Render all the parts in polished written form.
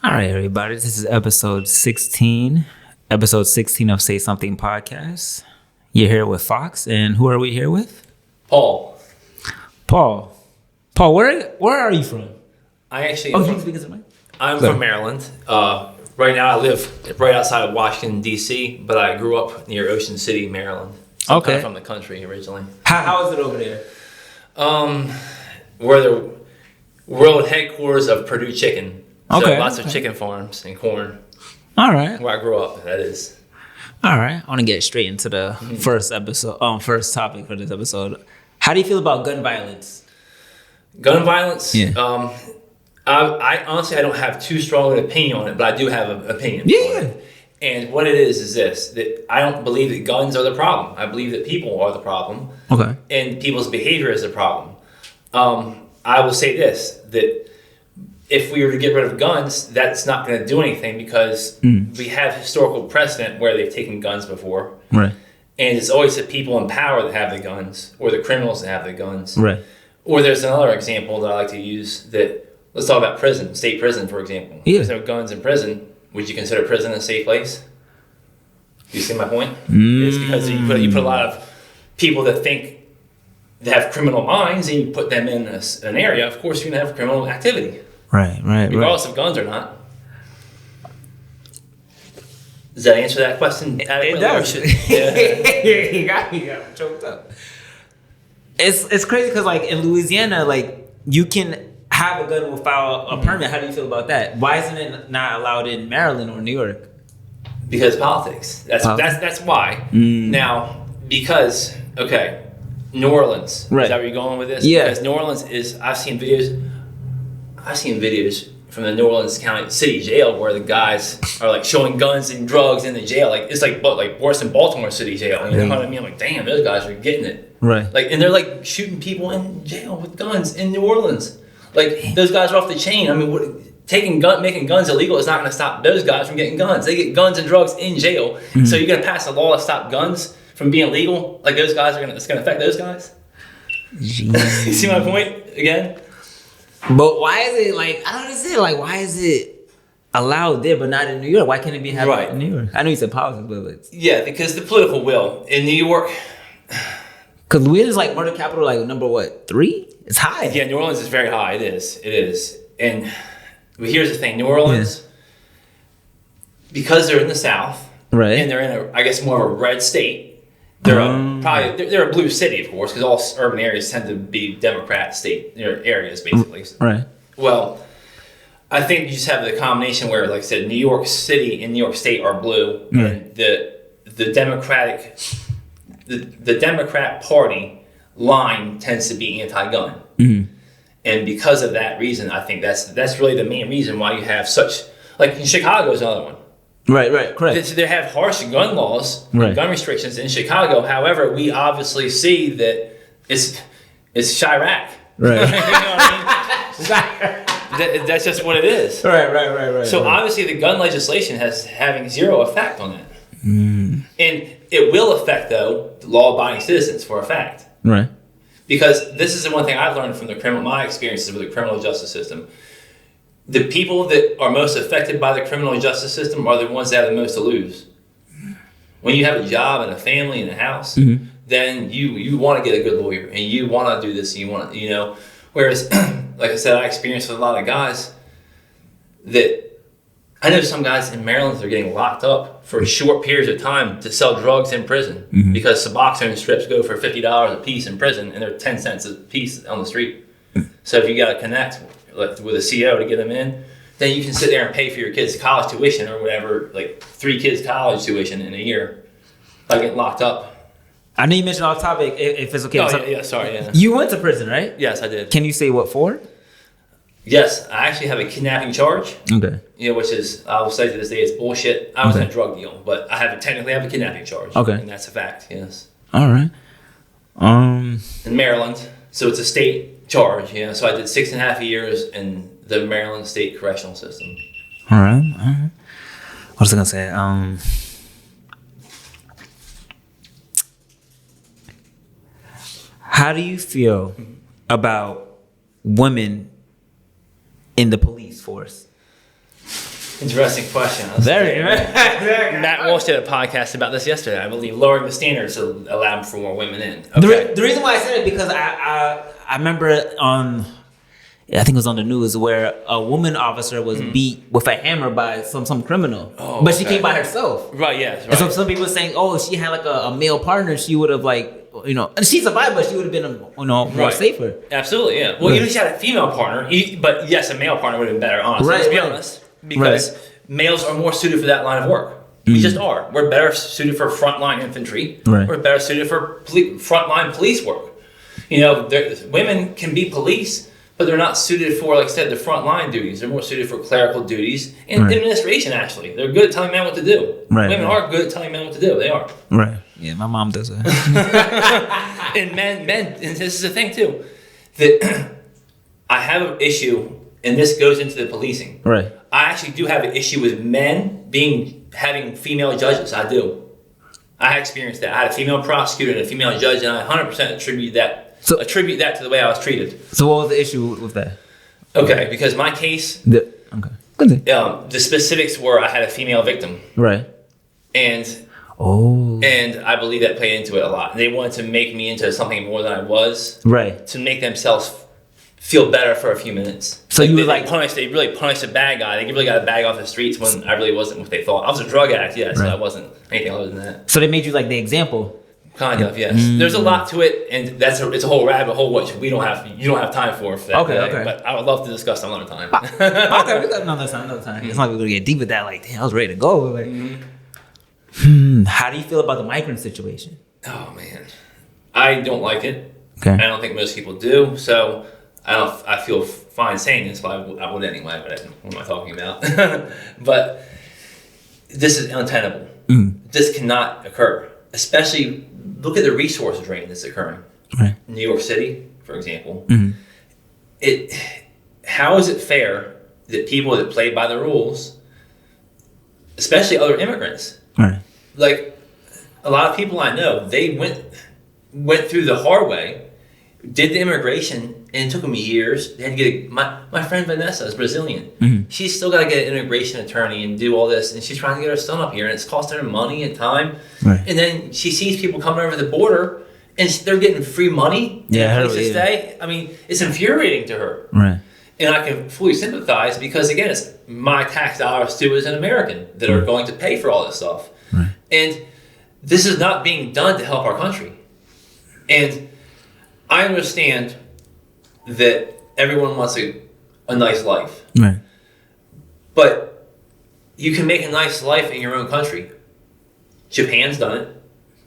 All right, everybody. This is episode 16. Episode 16 of Say Something Podcast. You're here with Fox, and who are we here with? Paul. Paul, where are you from? I actually. Oh, you speak to somebody? I'm from Maryland. Right now, I live right outside of Washington D.C., but I grew up near Ocean City, Maryland. So Okay. I'm from the country originally. How is it over there? We're the world headquarters of Purdue Chicken. So Okay, lots of chicken farms and corn. All right. Where I grew up, that is. All right. I want to get straight into the first topic for this episode. How do you feel about gun violence? Gun violence. Yeah. I honestly, I don't have too strong an opinion on it, but I do have an opinion. Yeah. On it. And what it is this: that I don't believe that guns are the problem. I believe that people are the problem. Okay. And people's behavior is the problem. I will say this: that if we were to get rid of guns, that's not going to do anything because we have historical precedent where they've taken guns before. Right. And it's always the people in power that have the guns, or the criminals that have the guns. Right. Or there's another example that I like to use that, let's talk about prison, state prison, for example. Yeah. There's no guns in prison. Would you consider prison a safe place? Do you see my point? It's because you put a lot of people that think they have criminal minds and you put them in an area, of course you're going to have criminal activity. Right. Regardless of guns or not. Does that answer that question? It does. You got me choked up. It's crazy because like in Louisiana, like you can have a gun without a permit. How do you feel about that? Why isn't it not allowed in Maryland or New York? Because politics. That's why. Now, because New Orleans. Right. Is that where you're going with this? Yeah. Because New Orleans is. I've seen videos from the New Orleans County City Jail where the guys are like showing guns and drugs in the jail. Like it's like worse than Baltimore City Jail. You know what I mean? I'm like, damn, those guys are getting it. Right. Like, and they're like shooting people in jail with guns in New Orleans. Like those guys are off the chain. I mean, making guns illegal is not going to stop those guys from getting guns. They get guns and drugs in jail. So you're going to pass a law to stop guns from being legal? Like those guys it's going to affect those guys? You see my point again? But why is it like I don't understand? Like why is it allowed there but not in New York? Why can't it be happening in New York? I know you said politics, but like, yeah, because the political will in New York. Because Louisiana is like murder capital, like number 3? It's high. Yeah, New Orleans is very high. It is. And but here's the thing: New Orleans, because they're in the South, right, and they're in I guess more of a red state. They're they're a blue city, of course, because all urban areas tend to be Democrat state areas, basically. Right. Well, I think you just have the combination where, like I said, New York City and New York State are blue, and the Democrat Party line tends to be anti-gun, and because of that reason, I think that's really the main reason why you have such like in Chicago is another one. Right, correct. They have harsh gun laws, gun restrictions in Chicago. However, we obviously see that it's Chirac. Right. You know what I mean? That's just what it is. Right. So obviously the gun legislation having zero effect on that. And it will affect, though, law-abiding citizens for a fact. Right. Because this is the one thing I've learned from my experiences with the criminal justice system. The people that are most affected by the criminal justice system are the ones that have the most to lose. When you have a job and a family and a house, then you want to get a good lawyer and you want to do this and you want to, Whereas, like I said, I experienced with a lot of guys that I know some guys in Maryland that are getting locked up for short periods of time to sell drugs in prison because Suboxone strips go for $50 a piece in prison and they're 10 cents a piece on the street. So if you got to connect with a CO to get them in, then you can sit there and pay for your kids' college tuition or whatever, like 3 kids' college tuition in a year by getting locked up. I know you mentioned off topic, if it's okay. Oh, sorry. You went to prison, right? Yes, I did. Can you say what for? Yes, I actually have a kidnapping charge. Okay. Which is, I will say to this day, it's bullshit. I was in a drug deal, but I technically have a kidnapping charge. Okay. And that's a fact, yes. All right. In Maryland, so it's a state charge, so I did 6.5 years in the Maryland State Correctional System. All right. What was I gonna say? How do you feel about women in the police force? Interesting question. Very. Matt Walsh did a podcast about this yesterday. I believe lowering the standards to allow for more women in. The reason why I said it because I remember on, I think it was on the news where a woman officer was beat with a hammer by some criminal, but she came by herself. Right. Yes. Right. And so some people were saying, oh, if she had like a male partner, she would have like, and she survived, but she would have been, more safer. Absolutely. Yeah. Well, even if she had a female partner, but yes, a male partner would have been better. Honestly, let's be honest. Because males are more suited for that line of work. We just are. We're better suited for frontline infantry. Right. We're better suited for frontline police work. Women can be police, but they're not suited for, like I said, the frontline duties. They're more suited for clerical duties and administration, actually. They're good at telling men what to do. Right. Women are good at telling men what to do. They are. Right. Yeah, my mom does it. And men, and this is the thing, too, that I have an issue, and this goes into the policing. Right. I actually do have an issue with men having female judges. I do. I experienced that. I had a female prosecutor and a female judge, and I 100% attribute that to the way I was treated. So what was the issue with that? Okay, because my case, Continue. the specifics were I had a female victim, Right. and I believe that played into it a lot. They wanted to make me into something more than I was, Right. to make themselves feel better for a few minutes. So you were like, they really punished a bad guy. They really got a bag off the streets when I really wasn't what they thought. I was a drug addict, yes, so I wasn't anything other than that. so they made you like the example. Kind of, yes. There's a lot to it, and it's a whole rabbit hole which you don't have time for that. Okay. But I would love to discuss some other time. Okay, we got another time. It's not we're gonna get deep with that. Like, damn, I was ready to go. Like, how do you feel about the migrant situation? Oh man, I don't like it. Okay. I don't think most people do. So I feel fine saying this, but I would anyway. But what am I talking about? But this is untenable. This cannot occur. Especially, look at the resource drain that's occurring. Right. New York City, for example. How is it fair that people that play by the rules, especially other immigrants, Right. like a lot of people I know, they went through the hard way, did the immigration, and it took them years. They had to get my friend Vanessa is Brazilian. She's still got to get an immigration attorney and do all this, and she's trying to get her son up here, and it's costing her money and time. Right. And then she sees people coming over the border, and they're getting free money and a place to stay. I mean, it's infuriating to her. Right. And I can fully sympathize because, again, it's my tax dollars too as an American that are going to pay for all this stuff. Right. And this is not being done to help our country. And I understand that everyone wants a nice life. Right. But you can make a nice life in your own country. Japan's done it.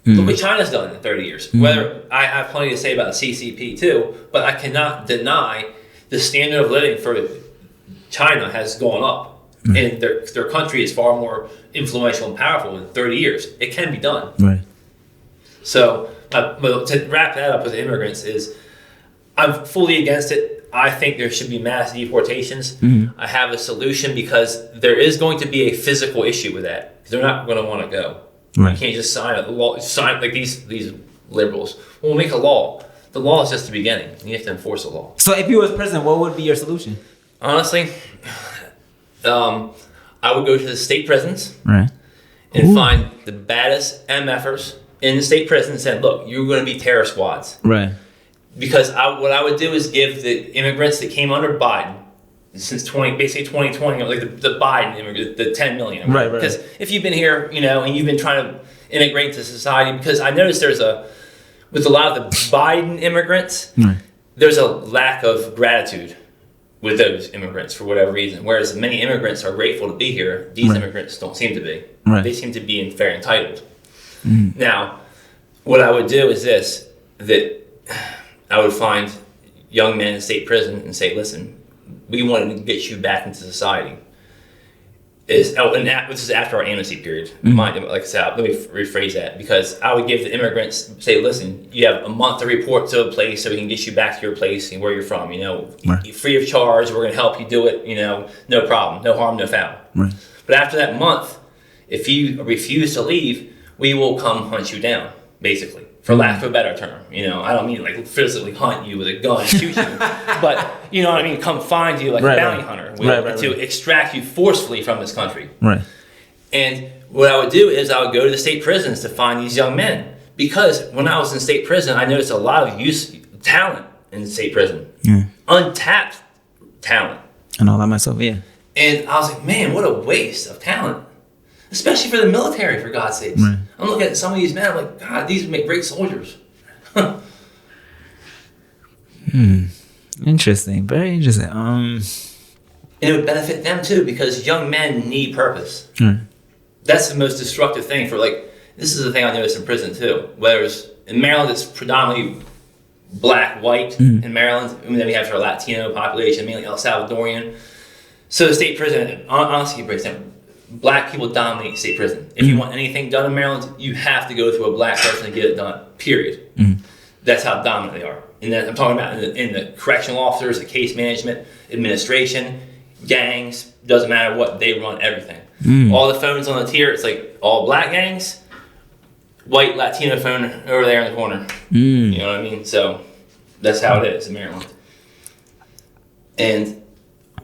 Look what China's done in 30 years. Whether I have plenty to say about the CCP too, but I cannot deny the standard of living for China has gone up. And their country is far more influential and powerful in 30 years. It can be done. Right. So to wrap that up with immigrants is I'm fully against it. I think there should be mass deportations. I have a solution because there is going to be a physical issue with that. They're not going to want to go. Right. You can't just sign a law. Sign like these liberals. We'll make a law. The law is just the beginning. You have to enforce the law. So if you was president, what would be your solution? Honestly, I would go to the state prisons Right. and find the baddest MFers in the state prison and say, look, you're going to be terror squads. Right. Because what I would do is give the immigrants that came under Biden since 2020, like the Biden immigrants, the 10 million. Right. Because if you've been here, and you've been trying to integrate into society, because I noticed with a lot of the Biden immigrants, there's a lack of gratitude with those immigrants for whatever reason. Whereas many immigrants are grateful to be here, these immigrants don't seem to be. Right. They seem to be fair entitled. Now, what I would do is this, that I would find young men in state prison and say, listen, we want to get you back into society. This is after our amnesty period. Like I said, let me rephrase that, because I would give the immigrants, say, listen, you have a month to report to a place so we can get you back to your place and where you're from, free of charge, we're going to help you do it, no problem, no harm, no foul. Right. But after that month, if you refuse to leave, we will come hunt you down, basically. for lack of a better term. You know, I don't mean like physically hunt you with a gun and shoot you, but you know what I mean. Come find you like a bounty hunter to extract you forcefully from this country. Right. And what I would do is I would go to the state prisons to find these young men, because when I was in state prison, I noticed a lot of talent in state prison, untapped talent. I know that myself. Yeah. And I was like, man, what a waste of talent. Especially for the military, for God's sakes. Right. I'm looking at some of these men, I'm like, God, these would make great soldiers. Interesting. Very interesting. And it would benefit them too, because young men need purpose. Right. That's the most destructive thing for, like, this is the thing I noticed in prison too. Whereas in Maryland, it's predominantly black, white in Maryland. And then we have our Latino population, mainly El Salvadorian. So the state prison, honestly, breaks down. Black people dominate state prison. If you want anything done in Maryland, you have to go through a black person to get it done, period. That's how dominant they are. And then I'm talking about in the correctional officers, the case management, administration, gangs, doesn't matter what, they run everything. All the phones on the tier, it's like all black gangs, white Latino phone over there in the corner. You know what I mean? So that's how it is in Maryland. And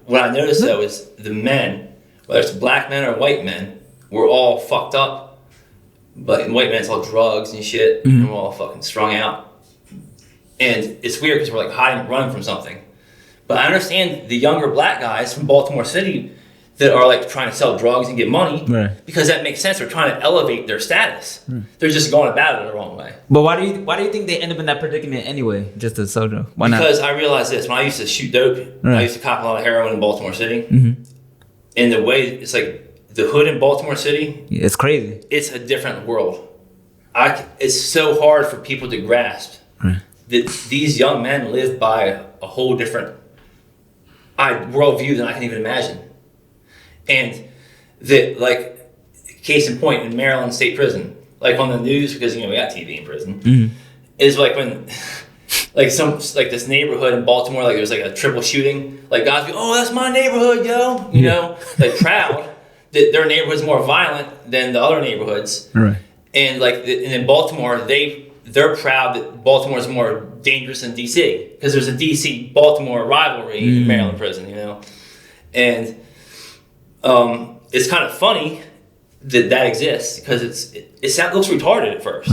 what I noticed though is the men, whether it's black men or white men, we're all fucked up. But in white men, it's all drugs and shit. And we're all fucking strung out. And it's weird because we're like hiding, running from something. But I understand the younger black guys from Baltimore City that are like trying to sell drugs and get money, because that makes sense. They're trying to elevate their status. They're just going about it the wrong way. But why do you think they end up in that predicament anyway? Just a soda? Why not? Because I realized this when I used to shoot dope. I used to cop a lot of heroin in Baltimore City. And the way it's like the hood in Baltimore City, it's crazy. It's a different world. It's so hard for people to grasp that these young men live by a whole different worldview than I can even imagine. And that, like, case in point, in Maryland State Prison, like on the news, because, you know, we got TV in prison, is like when, like this neighborhood in Baltimore, like there's like a triple shooting, like guys go, oh, that's my neighborhood, yo, you know, like proud that their neighborhood's more violent than the other neighborhoods. Right. And like and in Baltimore, they're proud that Baltimore's more dangerous than DC, because there's a DC Baltimore rivalry in Maryland prison, you know, and it's kind of funny that exists, because it looks retarded at first,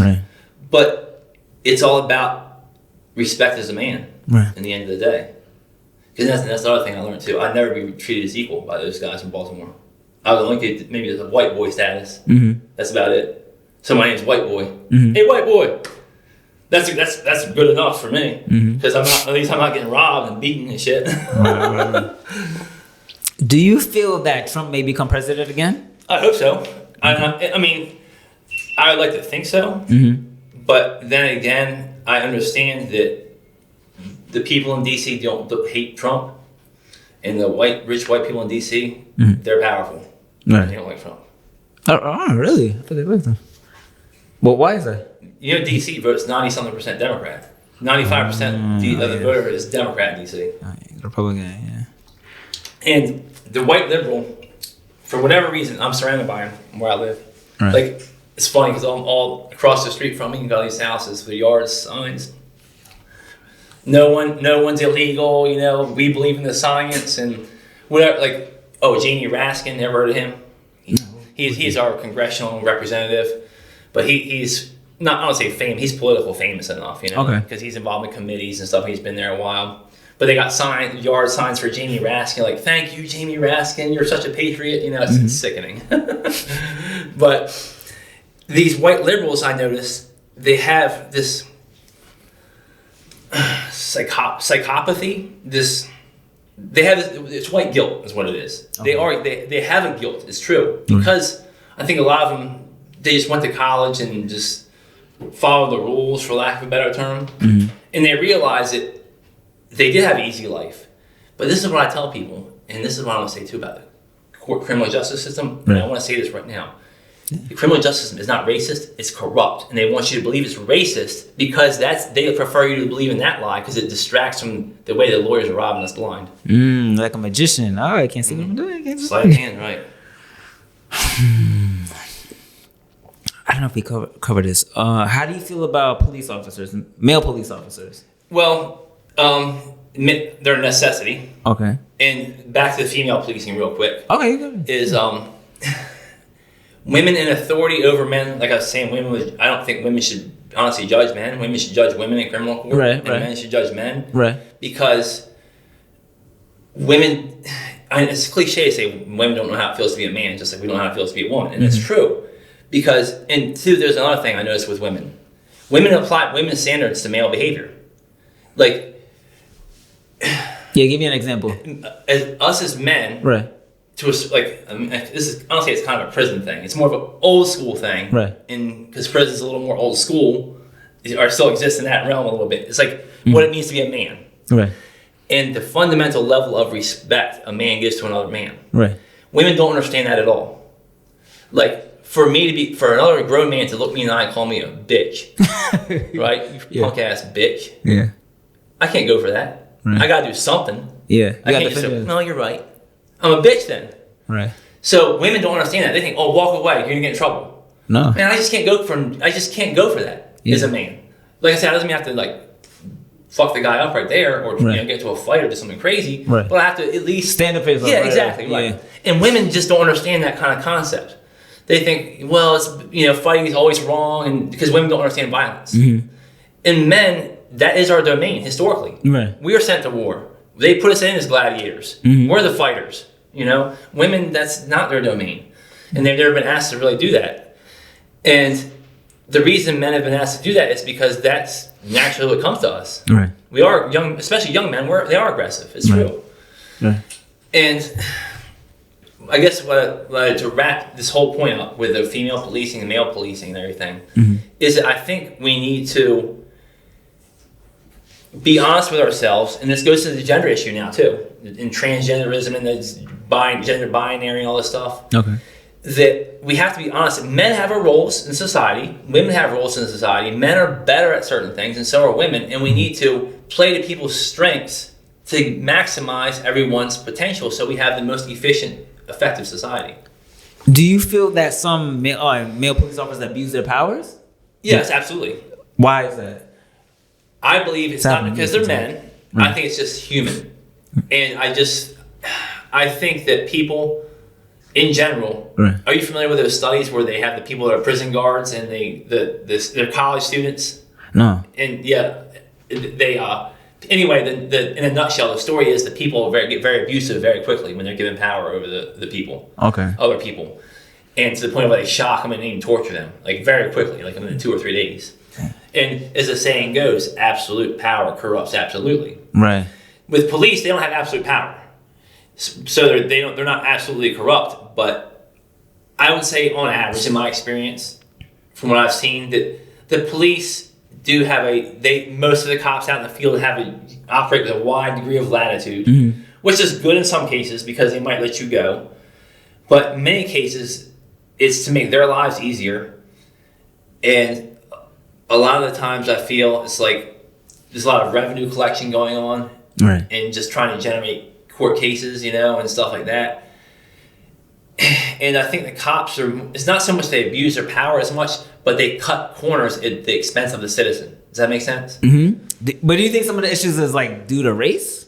but it's all about respect as a man in the end of the day. Because that's the other thing I learned too. I'd never be treated as equal by those guys in Baltimore. I was only get maybe as a white boy status. That's about it. So my name's White Boy. Hey, White Boy. That's good enough for me, because at least I'm not getting robbed and beaten and shit. Do you feel that Trump may become president again? I hope so. I mean, I would like to think so. But then again, I understand that the people in DC don't hate Trump, and the rich white people in DC, they're powerful. They don't like Trump. Oh, really? I thought they liked him. Well, why is that? You know, DC votes 90-something% Democrat. 95% of the voter is Democrat in DC. Republican, yeah. And the white liberal, for whatever reason, I'm surrounded by him where I live. Like, it's funny because I'm all across the street from me, you got these houses with yards, signs. No one's illegal, you know, we believe in the science and whatever. Like, Jamie Raskin, never heard of him? He's our congressional representative, but he's not, I don't say famous, he's political famous enough, you know, because he's involved in committees and stuff. He's been there a while. But they got yard signs for Jamie Raskin, like, thank you, Jamie Raskin, you're such a patriot. You know, it's sickening. But these white liberals, I noticed, they have this psychopathy, it's white guilt is what it is. They have a guilt, it's true. Because I think a lot of them, they just went to college and just followed the rules, for lack of a better term. And they realize that they did have an easy life. But this is what I tell people, and this is what I want to say too about the criminal justice system, and I want to say this right now. The criminal justice system is not racist, it's corrupt. And they want you to believe it's racist because they prefer you to believe in that lie, because it distracts from the way the lawyers are robbing us blind. Like a magician. Oh, I can't see what I'm doing. Sleight of hand, right. I know if we cover this. How do you feel about police officers, male police officers? Well, they're a necessity. Okay. And back to the female policing real quick. Okay, good. Is women in authority over men, like I was saying, I don't think women should honestly judge men. Women should judge women in criminal court. And men should judge men. Right. Because women, it's cliche to say women don't know how it feels to be a man, just like we don't know how it feels to be a woman. And it's true. Because, and two, there's another thing I noticed with women. Women apply women's standards to male behavior. Like, yeah, give me an example. Us as men, right? To a, like, this is honestly, it's kind of a prison thing. It's more of an old school thing, right? And because prison's a little more old school, or still exists in that realm a little bit. It's like what it means to be a man, right? And the fundamental level of respect a man gives to another man, right? Women don't understand that at all. Like, for another grown man to look me in the eye and call me a bitch, right? You punk ass bitch. Yeah. I can't go for that. Right. I gotta do something. Yeah. I can't just say, no, you're right. I'm a bitch then. Right. So women don't understand that. They think, oh, walk away, you're gonna get in trouble. No. Man, I just can't go for that as a man. Like I said, I doesn't mean I have to like fuck the guy up right there or get into a fight or do something crazy. Right. But I have to at least stand up for yourself. Yeah, exactly. Right. Yeah. And women just don't understand that kind of concept. They think, well, it's fighting is always wrong, and because women don't understand violence. Mm-hmm. And men, that is our domain historically. Right. We are sent to war. They put us in as gladiators. Mm-hmm. We're the fighters. Women, that's not their domain, and they've never been asked to really do that. And the reason men have been asked to do that is because that's naturally what comes to us. Right. We are young, especially young men. They are aggressive. It's true. Right. And I guess to wrap this whole point up with the female policing and male policing and everything, is that I think we need to be honest with ourselves, and this goes to the gender issue now too, in transgenderism and the gender binary and all this stuff. Okay. That we have to be honest. Men have our roles in society. Women have roles in society. Men are better at certain things, and so are women. And we need to play to people's strengths to maximize everyone's potential, so we have the most efficient, effective society. Do you feel that some male police officers abuse their powers? Yes, absolutely. Why is that? I believe it's not because they're men. Right. I think it's just human. And I think that people in general, right. Are you familiar with those studies where they have the people that are prison guards and they're college students? No. And yeah, anyway, in a nutshell, the story is that people get very abusive very quickly when they're given power over the people. Okay. Other people. And to the point where they shock them and even torture them, like very quickly, like within 2 or 3 days. And as the saying goes, absolute power corrupts absolutely. Right. With police, they don't have absolute power, so they're not absolutely corrupt. But I would say, on average, in my experience, from what I've seen, that the police do have most of the cops out in the field operate with a wide degree of latitude, which is good in some cases because they might let you go, but in many cases, it's to make their lives easier. And a lot of the times I feel it's like there's a lot of revenue collection going on, right, and just trying to generate court cases, and stuff like that. And I think the cops it's not so much they abuse their power as much, but they cut corners at the expense of the citizen. Does that make sense? Mm-hmm. But do you think some of the issues is like due to race?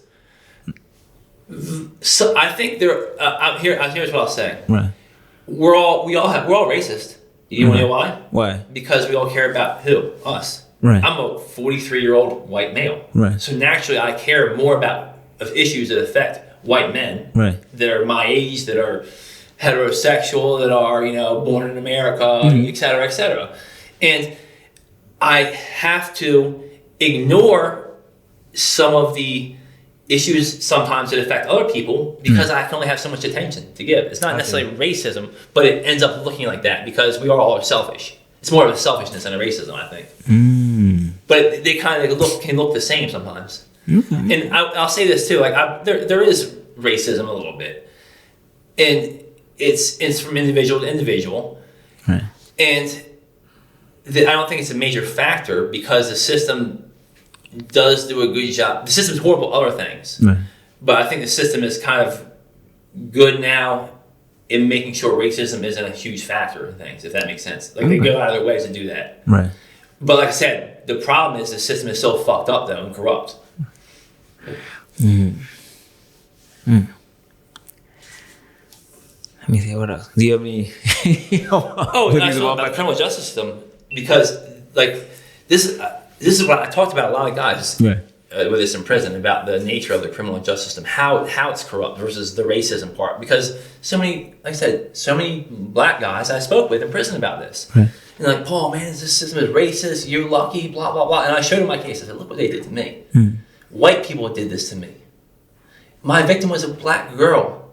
So I think here's what I'll say. Right. We're all racist. You want to know why? Why? Because we all care about who? Us. Right. I'm a 43-year-old white male. Right. So naturally, I care more about issues that affect white men. Right. That are my age, that are heterosexual, that are born in America, et cetera, et cetera. And I have to ignore some of the issues sometimes that affect other people because I can only have so much attention to give. It's not necessarily racism, but it ends up looking like that because we are all selfish. It's more of a selfishness than a racism, I think. But they kind of can look the same sometimes. Okay. And I'll say this too, like there is racism a little bit, and it's from individual to individual, right. And I don't think it's a major factor because the system does do a good job. The system's horrible at other things, right. But I think the system is kind of good now in making sure racism isn't a huge factor in things, if that makes sense. Like, they go out of their ways to do that. Right. But like I said, the problem is the system is so fucked up, though, and corrupt. Let me see, what else? Do you have any? And I saw about the criminal justice system, because, like, this is what I talked about a lot of guys Right. With this in prison, about the nature of the criminal justice system, how it's corrupt versus the racism part. Because so many, like I said, so many black guys I spoke with in prison about this. Right. And like, Paul, man, this system is racist. You're lucky, blah, blah, blah. And I showed him my case. I said, look what they did to me. White people did this to me. My victim was a black girl.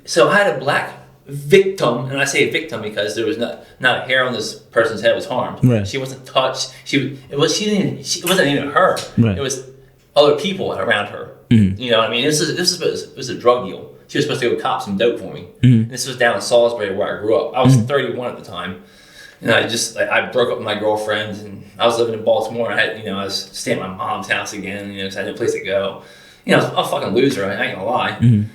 So I had a black victim, and I say victim because there was not a hair on this person's head was harmed. Right. She wasn't touched. It wasn't even her. Right. It was other people around her. You know what I mean? This was a drug deal. She was supposed to go cop some dope for me. And this was down in Salisbury where I grew up. I was 31 at the time, and I broke up with my girlfriend, and I was living in Baltimore. And I was staying at my mom's house again. Because I had no place to go. I was a fucking loser. I ain't gonna lie.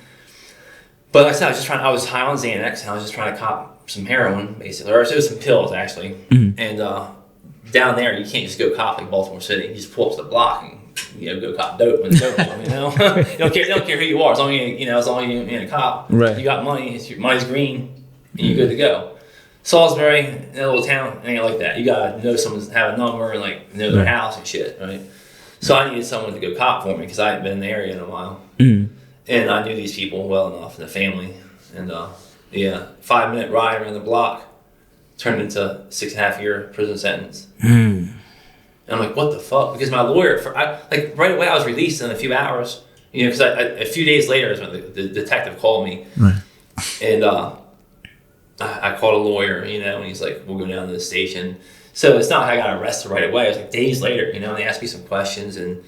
But like I said, I was high on Xanax, and I was just trying to cop some heroin, basically. Or it was some pills, actually. And down there, you can't just go cop like Baltimore City. You just pull up to the block and go cop dope when it's dope. You don't care who you are, as long as you ain't a cop. Right. You got money. Money's green, and you're good to go. Salisbury, in a little town, ain't like that. You gotta know someone's have a number and like know their house and shit, right? So I needed someone to go cop for me because I hadn't been in the area in a while. And I knew these people well enough, and the family. And 5-minute ride around the block turned into a 6.5-year prison sentence. And I'm like, what the fuck? Because my lawyer, right away I was released in a few hours. Because a few days later is when the detective called me. Right. And I called a lawyer, and he's like, we'll go down to the station. So it's not like I got arrested right away. It was like days later, and they asked me some questions, and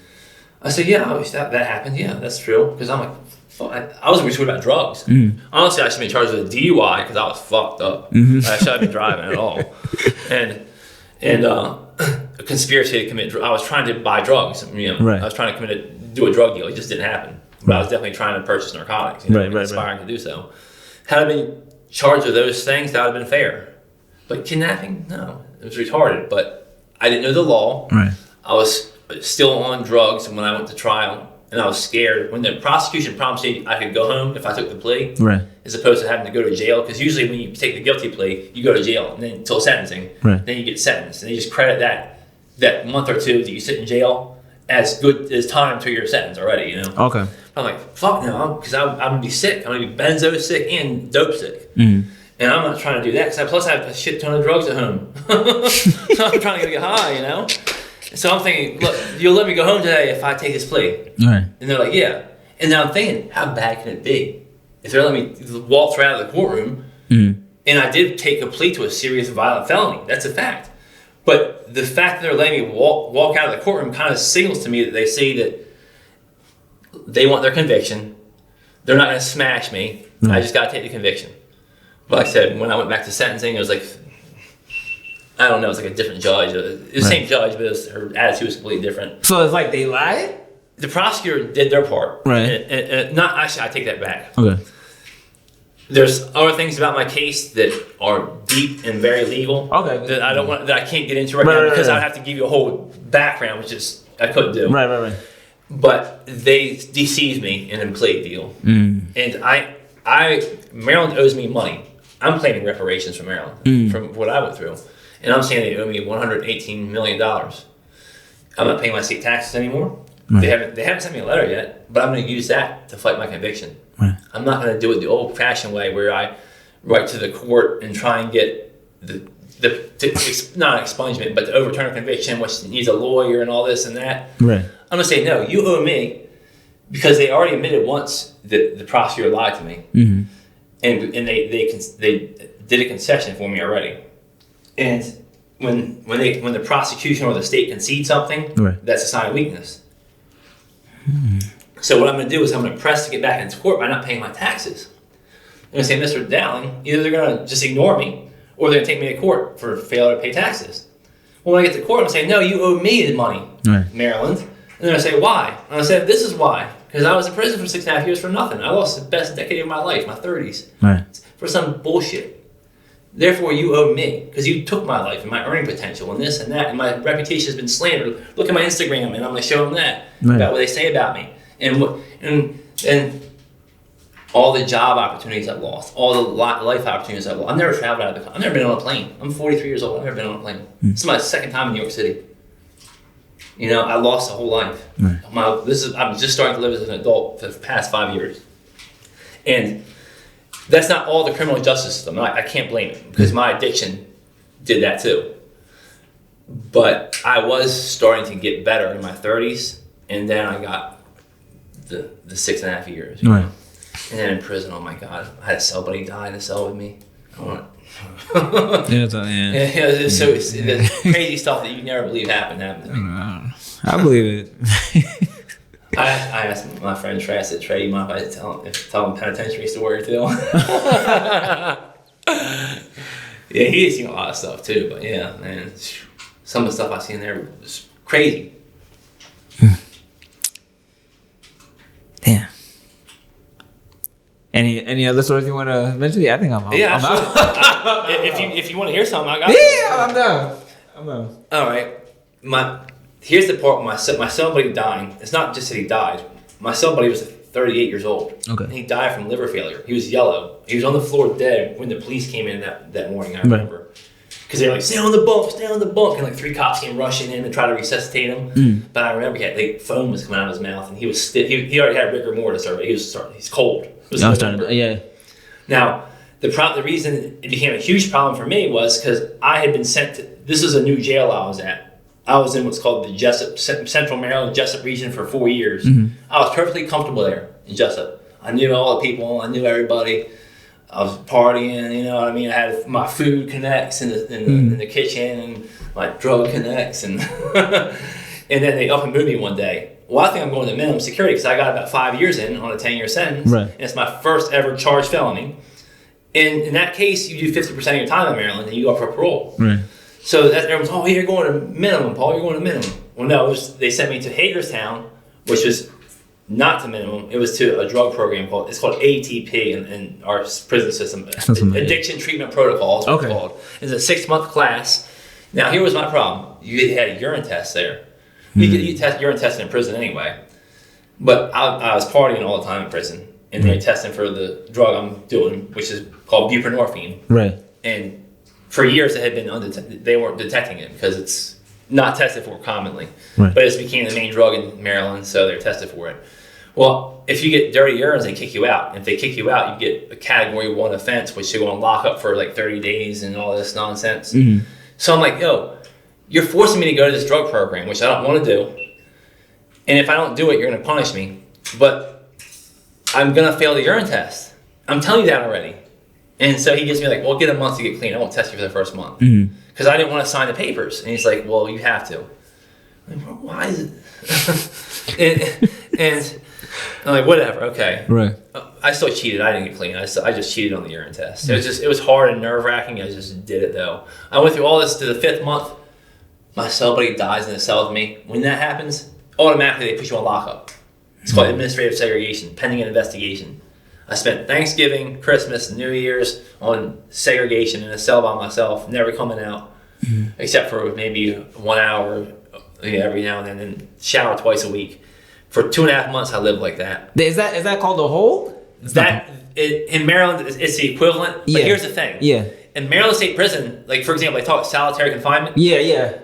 I said, yeah, that happened. Yeah, that's true. Because I'm like, fuck, I wasn't really sure about drugs. Honestly, I should have been charged with a DUI because I was fucked up. I should have been driving at all. And a conspiracy to commit. I was trying to buy drugs. Right. I was trying to do a drug deal. It just didn't happen. But I was definitely trying to purchase narcotics. Aspiring to do so. Had I been charged with those things, that would have been fair. But kidnapping, no, it was retarded. But I didn't know the law. Right. I was still on drugs when I went to trial, and I was scared when the prosecution promised me I could go home if I took the plea, right, as opposed to having to go to jail. Because usually when you take the guilty plea, you go to jail and then until sentencing, right, then you get sentenced, and they just credit that month or two that you sit in jail as good as time to your sentence already. Okay. I'm like, fuck no, because I'm gonna be sick. I'm gonna be benzo sick and dope sick. And I'm not trying to do that because plus I have a shit ton of drugs at home. So I'm trying to get high, So I'm thinking, look, you'll let me go home today if I take this plea. Right. And they're like, yeah. And now I'm thinking, how bad can it be? If they're letting me waltz right out of the courtroom, and I did take a plea to a serious violent felony, that's a fact. But the fact that they're letting me walk out of the courtroom kind of signals to me that they see that they want their conviction. They're not going to smash me. I just got to take the conviction. But like I said, when I went back to sentencing, it was like, I don't know, it's like a different judge. It's the same judge, but her attitude was completely different. So it's like they lied? The prosecutor did their part. Right. And not actually, I take that back. Okay. There's other things about my case that are deep and very legal. Okay. That I don't want, that I can't get into right now because I'd have to give you a whole background, which is I couldn't do. Right. But they deceived me in a plea deal, and Maryland owes me money. I'm claiming reparations from Maryland from what I went through. And I'm saying they owe me $118 million. I'm not paying my state taxes anymore. Right. They haven't sent me a letter yet, but I'm going to use that to fight my conviction. Right. I'm not going to do it the old-fashioned way where I write to the court and try and get not an expungement, but to overturn a conviction, which needs a lawyer and all this and that. Right. I'm going to say, no, you owe me, because they already admitted once that the prosecutor lied to me. And they did a concession for me already. And when the prosecution or the state concedes something, that's a sign of weakness. So what I'm going to do is I'm going to press to get back into court by not paying my taxes. I'm going to say, Mr. Dowling, either they're going to just ignore me or they're going to take me to court for failure to pay taxes. Well, when I get to court, I'm going to say, no, you owe me the money, Maryland. And they're going to say, why? And I said, this is why. Because I was in prison for 6.5 years for nothing. I lost the best decade of my life, my 30s, Right. for some bullshit. Therefore, you owe me because you took my life and my earning potential and this and that, and my reputation has been slandered. Look at my Instagram, and I'm going to show them that about what they say about me, and all the job opportunities I've lost, all the life opportunities I've lost. I've never traveled out of the country. I've never been on a plane. I'm 43 years old. I've never been on a plane. This is my second time in New York City. You know, I lost a whole life. Right. I'm just starting to live as an adult for the past 5 years, and that's not all the criminal justice system. I can't blame it because my addiction did that too. But I was starting to get better in my 30s, and then I got the 6.5 years. Right. And then in prison, oh my God, I had somebody die in the cell with me. Yeah. The crazy stuff that you never believe happened to me. I believe it. I asked my friend Trey, I said, Trey, you mind if I tell him penitentiary story too? Yeah, he's seen a lot of stuff too, but yeah, man, some of the stuff I seen there was crazy. Damn. Any other stories you want to mention? Yeah, I think I'm out. Yeah, I'm out. if you want to hear something, I got Yeah, I'm down. I'm down. All right. Here's the part. My son buddy dying. It's not just that he died. My son buddy was 38 years old. Okay. And he died from liver failure. He was yellow. He was on the floor dead when the police came in that morning. I remember. Because they were like, stay on the bunk, and like 3 cops came rushing in and try to resuscitate him. But I remember foam was coming out of his mouth, and he was stiff. He already had rigor mortis already. He's cold. Yeah. Now, the reason it became a huge problem for me was because I had been sent to, this was a new jail I was at. I was in what's called the Jessup, Central Maryland Jessup region for 4 years. I was perfectly comfortable there in Jessup. I knew all the people. I knew everybody. I was partying, you know what I mean? I had my food connects in the kitchen and my drug connects. And and then they up and moved me one day. Well, I think I'm going to minimum security because I got about 5 years in on a 10-year sentence. Right. And it's my first ever charged felony. And in that case, you do 50% of your time in Maryland and you go for parole. Right. So everyone's, oh, you're going to minimum, Paul, you're going to minimum. Well, no, they sent me to Hagerstown, which was not to minimum. It was to a drug program it's called ATP in our prison system. Addiction Treatment Protocol is what it's called. It's a 6-month class. Now, here was my problem. You had a urine test there. You test urine testing in prison anyway. But I was partying all the time in prison. And they're testing for the drug I'm doing, which is called buprenorphine. Right. And for years, they weren't detecting it because it's not tested for commonly. Right. But it became the main drug in Maryland, so they're tested for it. Well, if you get dirty urines, they kick you out. And if they kick you out, you get a Category 1 offense, which you're going to lock up for like 30 days and all this nonsense. So I'm like, yo, you're forcing me to go to this drug program, which I don't want to do. And if I don't do it, you're going to punish me. But I'm going to fail the urine test. I'm telling you that already. And so he gives me like, well, get a month to get clean. I won't test you for the first month. Because I didn't want to sign the papers. And he's like, well, you have to. I'm like, well, why is it? and I'm like, whatever, okay. Right. I still cheated. I didn't get clean. I just cheated on the urine test. It was hard and nerve-wracking. I just did it, though. I went through all this to the 5th month. My cell buddy dies in a cell with me. When that happens, automatically they put you on lockup. It's called administrative segregation, pending an investigation. I spent Thanksgiving, Christmas, New Year's on segregation in a cell by myself, never coming out, except for maybe 1 hour every now and then, and shower twice a week. For 2.5 months, I lived like that. Is that called a hold? In Maryland, it's the equivalent. But here's the thing. Yeah. In Maryland State Prison, like for example, they talk solitary confinement. Yeah.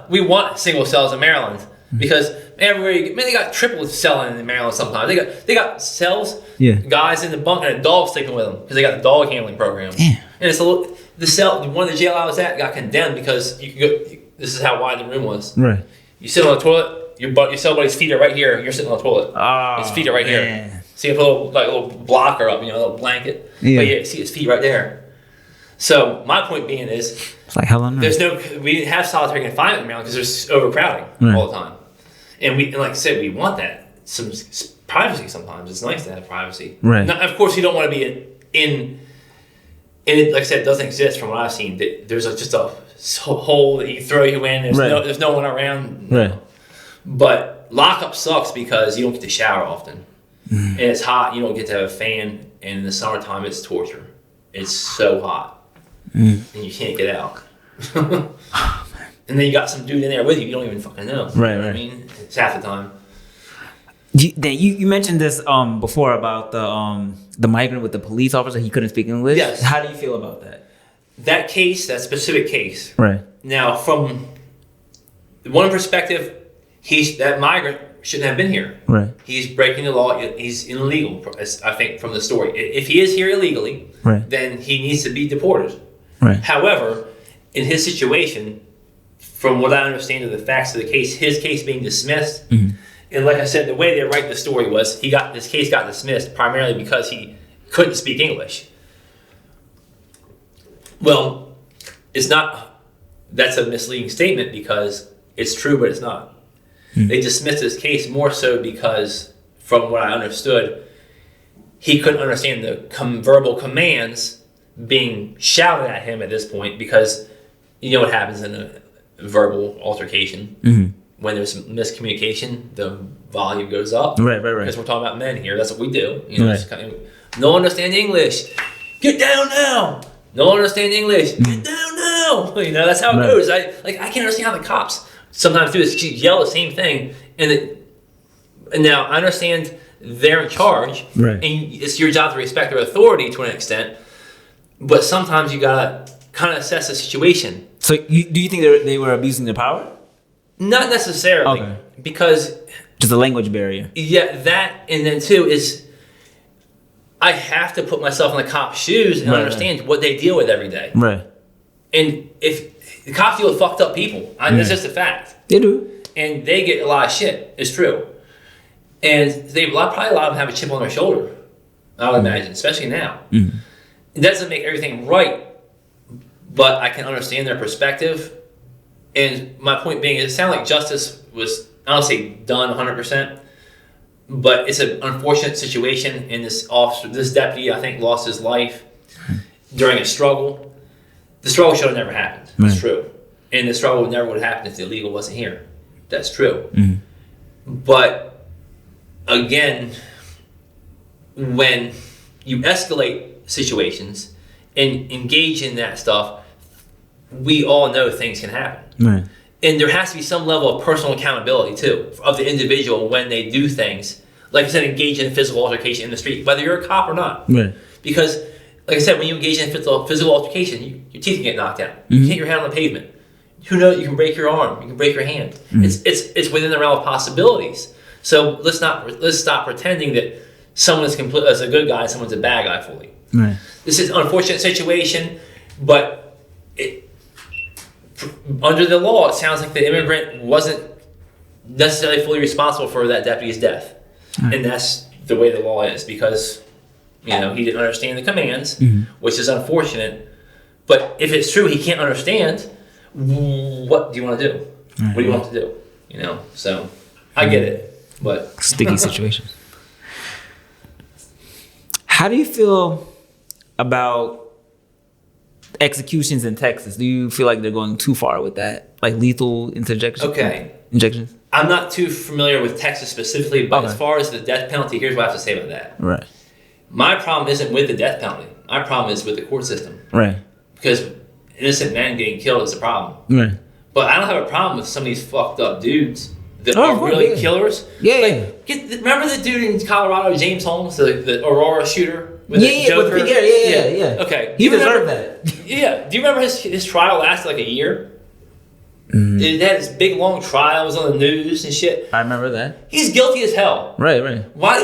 We want single cells in Maryland because everywhere they got triple celling in Maryland sometimes. They got cells, guys in the bunk and a dog sleeping with them because they got the dog handling program. Damn. And it's one of the jail I was at got condemned because you could go. This is how wide the room was. Right. You sit on the toilet, your cell buddy's feet are right here. You're sitting on the toilet. His feet are right here. So you put a little blocker up, a little blanket. Yeah. But you see his feet right there. So my point being is, it's like hell on earth. We didn't have solitary confinement in Maryland because there's overcrowding all the time, and like I said, we want that some privacy. Sometimes it's nice to have privacy. Right. Now, of course, you don't want to be in it. Like I said, it doesn't exist from what I've seen. There's just a hole that you throw you in. There's no one around. Right. But lockup sucks because you don't get to shower often. And it's hot. You don't get to have a fan. And in the summertime, it's torture. It's so hot. And you can't get out. And then you got some dude in there with you. You don't even fucking know. Right, You know what right. I mean, it's half the time. You mentioned this before about the migrant with the police officer. He couldn't speak English. Yes. How do you feel about that? That case, that specific case. Right. Now, from one perspective, that migrant shouldn't have been here. Right. He's breaking the law. He's illegal, I think, from the story. If he is here illegally, Right. then he needs to be deported. Right. However, in his situation, from what I understand of the facts of the case, his case being dismissed, and like I said, the way they write the story was this case got dismissed primarily because he couldn't speak English. Well, it's not. That's a misleading statement because it's true, but it's not. They dismissed his case more so because, from what I understood, he couldn't understand the verbal commands being shouted at him at this point because you know what happens in a verbal altercation. When there's miscommunication, the volume goes up. Right. Because we're talking about men here. That's what we do. You know, Right. just kind of, no one understand English. Get down now. No one understand English. Get down now. You know, that's how it Right. goes. I can't understand how the cops sometimes do this. You yell the same thing, and now I understand they're in charge, Right. and it's your job to respect their authority to an extent. But sometimes you gotta kind of assess the situation. So do you think they were abusing their power? Not necessarily, Okay. because Just a language barrier. yeah, that, and then too is I have to put myself in the cop's shoes and Right, understand what they deal with every day. Right. And if the cops deal with fucked up people, that's just a fact. They do. And they get a lot of shit. It's true. And probably a lot of them have a chip on their shoulder, I would imagine, especially now. It doesn't make everything right, but I can understand their perspective. And my point being, it sounded like justice was, I don't say done 100%, but it's an unfortunate situation. And this deputy, I think, lost his life during a struggle. The struggle should have never happened. Right. It's true. And the struggle never would have happened if the illegal wasn't here. That's true. But again, when you escalate situations and engage in that stuff, we all know things can happen. Right. And there has to be some level of personal accountability too of the individual when they do things. Like I said, engage in a physical altercation in the street, whether you're a cop or not. Right. Because, like I said, when you engage in a physical altercation, your teeth can get knocked out. You hit your head on the pavement. Who knows? You can break your arm. You can break your hand. It's within the realm of possibilities. So let's stop pretending that someone is a good guy and someone's a bad guy fully. Right. This is an unfortunate situation, but under the law, it sounds like the immigrant wasn't necessarily fully responsible for that deputy's death. And that's the way the law is because, he didn't understand the commands, which is unfortunate. But if it's true he can't understand, what do you want to do? What do you want to do? So I get it, but Sticky situation. How do you feel about executions in Texas? Do you feel like they're going too far with that? Like lethal injections? Okay. Injections? I'm not too familiar with Texas specifically, but Okay. as far as the death penalty, here's what I have to say about that. Right. My problem isn't with the death penalty. My problem is with the court system. Right. Because innocent men getting killed is a problem. Right. But I don't have a problem with some of these fucked up dudes that Oh, are of course, really yeah. killers. Yeah. Remember the dude in Colorado, James Holmes, the Aurora shooter? With Yeah, the with the Joker? big hair. Yeah. Okay. He Do you deserved remember- that. Yeah. Do you remember his trial lasted like a year? It had this big long trial. It was on the news and shit. I remember that. He's guilty as hell. Right. Why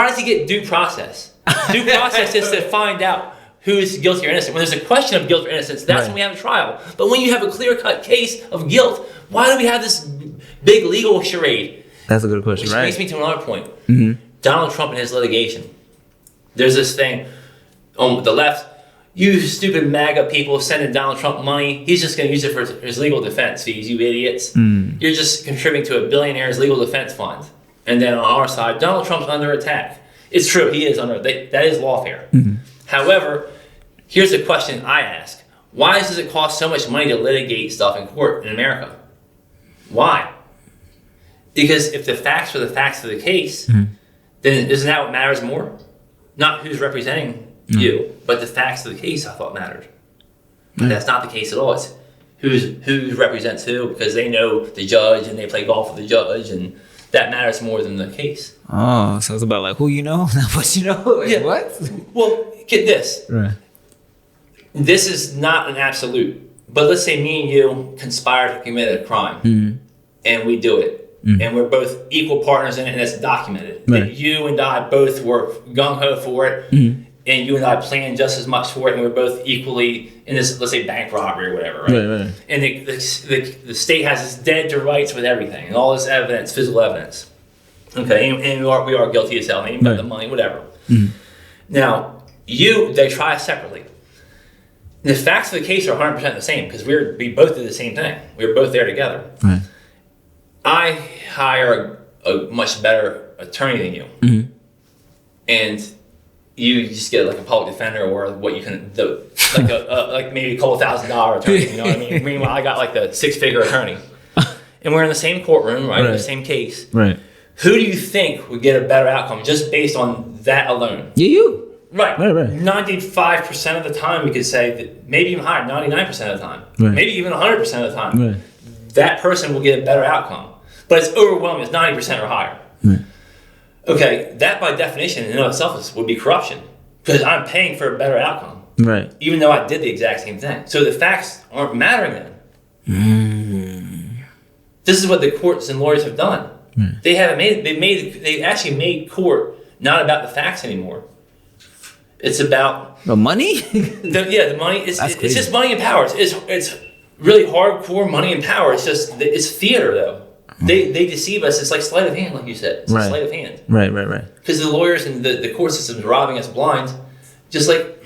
does he get due process? Due process is to find out who is guilty or innocent. When there's a question of guilt or innocence, that's Right. when we have a trial. But when you have a clear-cut case of guilt, why do we have this big legal charade? That's a good question, Which right? brings me to another point. Donald Trump and his litigation. There's this thing on the left. You stupid MAGA people sending Donald Trump money. He's just going to use it for his legal defense fees, you idiots. You're just contributing to a billionaire's legal defense fund. And then on our side, Donald Trump's under attack. It's true, he is under. That is lawfare. However, here's the question I ask: why does it cost so much money to litigate stuff in court in America? Why? Because if the facts are the facts of the case, then isn't that what matters more? Not who's representing you, but the facts of the case I thought mattered. But that's not the case at all. It's who represents who, because they know the judge and they play golf with the judge, and that matters more than the case. Oh, so it's about like who you know, not what you know. Like, Yeah. what? Well, get this. Right. This is not an absolute. But let's say me and you conspire to commit a crime, and we do it. And we're both equal partners in it, and it's documented. Right. That you and I both were gung-ho for it, and you and I planned just as much for it, and we're both equally in this, let's say, bank robbery or whatever, right? Right. And the state has its dead to rights with everything, and all this evidence, physical evidence. Okay, and we are guilty as hell, maybe about the money, whatever. Now, they try us separately. The facts of the case are 100% the same, because we both did the same thing. We were both there together. Right. I hire a much better attorney than you, and you just get like a public defender or what you can like maybe a couple $1,000 attorney. You know what I mean? Meanwhile, I got like the 6-figure attorney, and we're in the same courtroom, right? The same case. Right. Who do you think would get a better outcome just based on that alone? You. Right. 95% of the time, we could say that, maybe even higher, 99% of the time, Right. maybe even 100% of the time, Right. that person will get a better outcome. But it's overwhelming, it's 90% or higher. Right. Okay, that by definition in and of itself would be corruption, because I'm paying for a better outcome, Right. even though I did the exact same thing. So the facts aren't mattering then. This is what the courts and lawyers have done. They actually made court not about the facts anymore. It's about The money? the money. It's crazy. just money and power. It's really hardcore money and power. It's theater though. They deceive us. It's like sleight of hand, like you said. It's Right. a sleight of hand. Right. Because the lawyers and the court system is robbing us blind, just like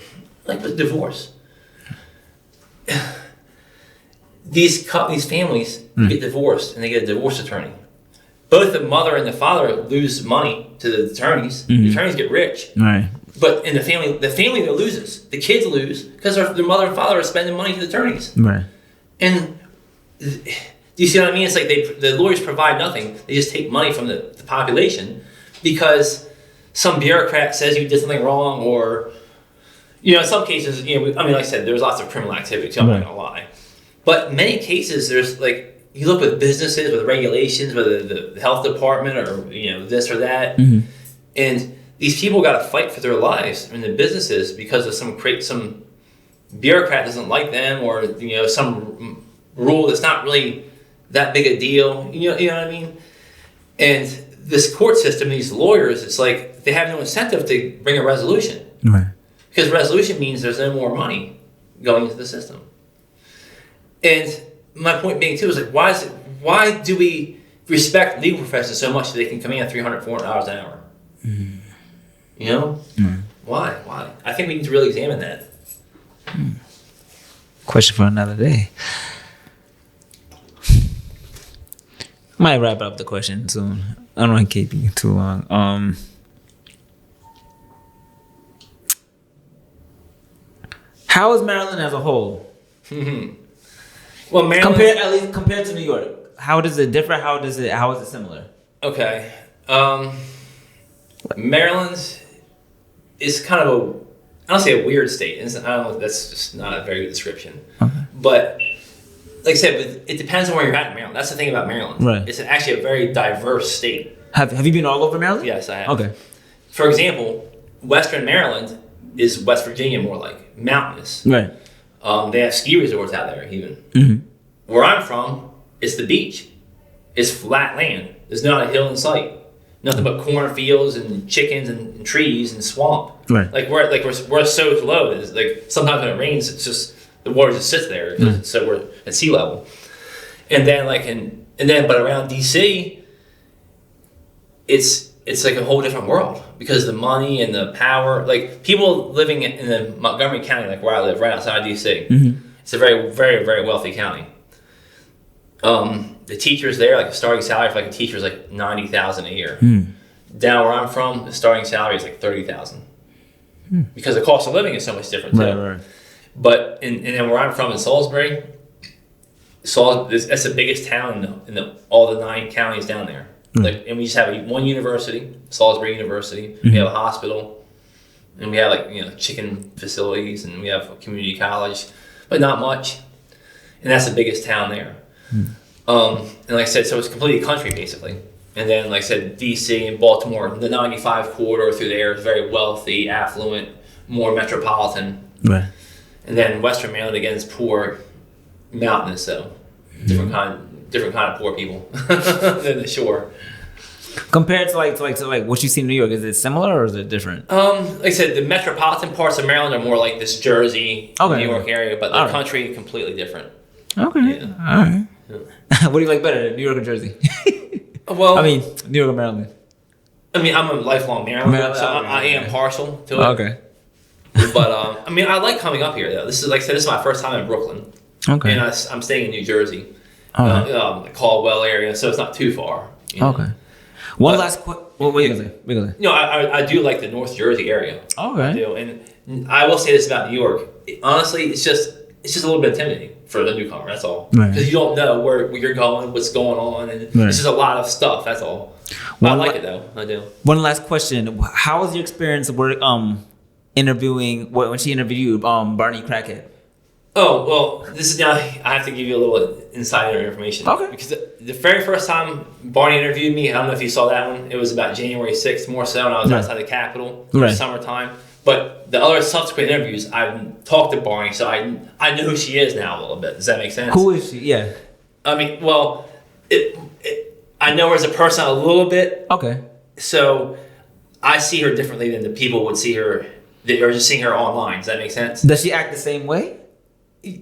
with divorce. These families get divorced and they get a divorce attorney. Both the mother and the father lose money to the attorneys. The attorneys get rich. Right. But in the family that loses. The kids lose because their mother and father are spending money to the attorneys. Right. And do you see what I mean? It's like the lawyers provide nothing. They just take money from the population because some bureaucrat says you did something wrong, or in some cases, like I said, there's lots of criminal activity. So I'm not gonna lie, but in many cases, there's like you look with businesses, with regulations, with the health department, or this or that, and these people got to fight for their lives in the businesses because of some bureaucrat doesn't like them, or some rule that's not really that big a deal. You know what I mean? And this court system, these lawyers, it's like they have no incentive to bring a resolution. Right. Because resolution means there's no more money going into the system. And my point being too is like, why do we respect legal professions so much that they can command $300, $400 an hour? Why? I think we need to really examine that. Question for another day. Might wrap up the question soon. I don't want to keep you too long. How is Maryland as a whole? Well, Maryland, compared to New York, how does it differ? How is it similar? okay. Maryland is kind of I don't say a weird state. I don't know, that's just not a very good description. Okay. But like I said, it depends on where you're at in Maryland. That's the thing about Maryland. Right. It's actually a very diverse state. Have you been all over Maryland? Yes, I have. Okay. For example, Western Maryland is West Virginia, more like mountainous. Right. They have ski resorts out there even. Mm-hmm. Where I'm from, it's the beach. It's flat land. There's not a hill in sight. Nothing but cornfields and chickens and trees and swamp. Right. We're so low. It's like sometimes when it rains, it's just the water just sits there because so we're at sea level. And then but around DC, it's like a whole different world because the money and the power. Like people living in the Montgomery County, like where I live, right outside DC. Mm-hmm. It's a very, very, very wealthy county. The teachers there, like the starting salary for like a teacher is like $90,000 a year. Down where I'm from, the starting salary is like $30,000 because the cost of living is so much different too. Right. But and then where I'm from in Salisbury, that's the biggest town in all the 9 counties down there. Like, and we just have one university, Salisbury University. We have a hospital, and we have chicken facilities, and we have a community college, but not much. And that's the biggest town there. And like I said, so it's completely country basically. And then, like I said, D.C. and Baltimore, the 95 corridor through there is very wealthy, affluent, more metropolitan. Right. And then Western Maryland again is poor, mountainous, so different kind of poor people than the shore. Compared to like what you see in New York, is it similar or is it different? Like I said, the metropolitan parts of Maryland are more like this Jersey, New York area, but the country completely different. Okay. Yeah. All right. What do you like better, New York or Jersey? Well, I mean, New York or Maryland? I mean, I'm a lifelong Marylander, so I am partial to it. Okay. But I mean, I like coming up here though. This is like I said, this is my first time in Brooklyn. Okay. And I'm staying in New Jersey, Okay. Caldwell area, so it's not too far. You know? Okay. One last question. What are you gonna say? What are you gonna say? No, I do like the North Jersey area. Okay. I do, and I will say this about New York. Honestly, it's just a little bit intimidating for the newcomer. That's all. Because Right. you don't know where you're going, what's going on, and Right. it's just a lot of stuff. That's all. But I like it though. I do. One last question. How was your experience interviewing when she interviewed you, Barney Crackhead? Oh, well, this is now, I have to give you a little insider information. Okay. Because the very first time Barney interviewed me, I don't know if you saw that one, it was about January 6th, more so, and I was Right. outside the Capitol. Right. It was summertime. But the other subsequent interviews, I've talked to Barney, so I know who she is now a little bit. Does that make sense? Who is she? Yeah. I mean, well, I know her as a person a little bit, Okay. so I see her differently than the people would see her, that are just seeing her online. Does that make sense? Does she act the same way?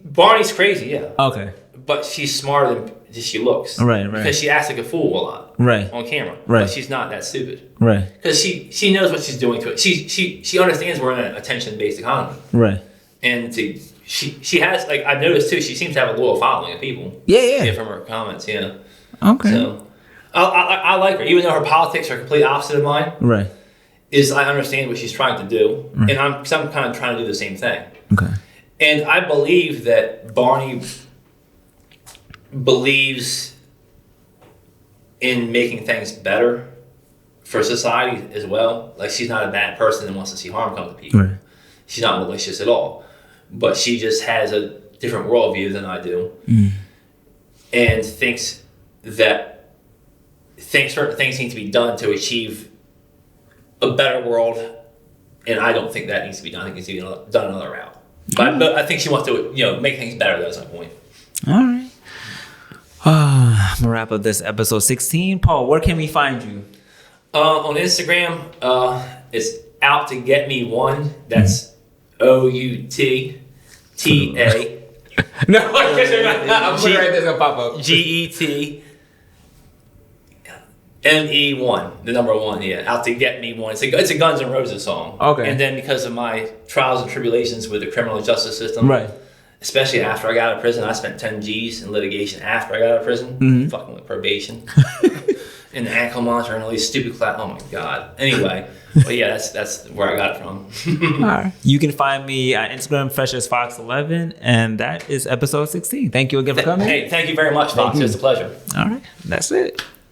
Barney's crazy, yeah. Okay. But she's smarter than she looks. Right. Because she acts like a fool a lot Right. on camera. Right. But she's not that stupid. Right. Because she knows what she's doing to it. She understands we're in an attention-based economy. Right. And she has, like, I've noticed too, she seems to have a loyal following of people. Yeah. From her comments, yeah. Okay. So, I like her. Even though her politics are completely opposite of mine, Right. I understand what she's trying to do. Right. And I'm kind of trying to do the same thing. Okay. And I believe that Barney believes in making things better for society as well. Like, she's not a bad person that wants to see harm come to people. Right. She's not malicious at all. But she just has a different worldview than I do. And thinks certain things need to be done to achieve a better world. And I don't think that needs to be done. I think it needs to be done another route. But I think she wants to, make things better. That's my point. All right. I'm gonna wrap up this episode 16. Paul, where can we find you? On Instagram, it's out to get me one. That's OUTTA. No, I'm putting right there. Gonna pop up. GETME1, the number one, yeah. Out to get me one. It's a Guns N' Roses song. Okay. And then because of my trials and tribulations with the criminal justice system, Right. especially after I got out of prison, I spent 10 G's in litigation after I got out of prison, fucking with probation, and the ankle monitor and all these stupid class. Oh my god. Anyway, but yeah, that's where I got it from. All right. You can find me on Instagram, FreshAsFox11, and that is episode 16. Thank you again for coming. Hey, thank you very much, Fox. It's a pleasure. All right. That's it.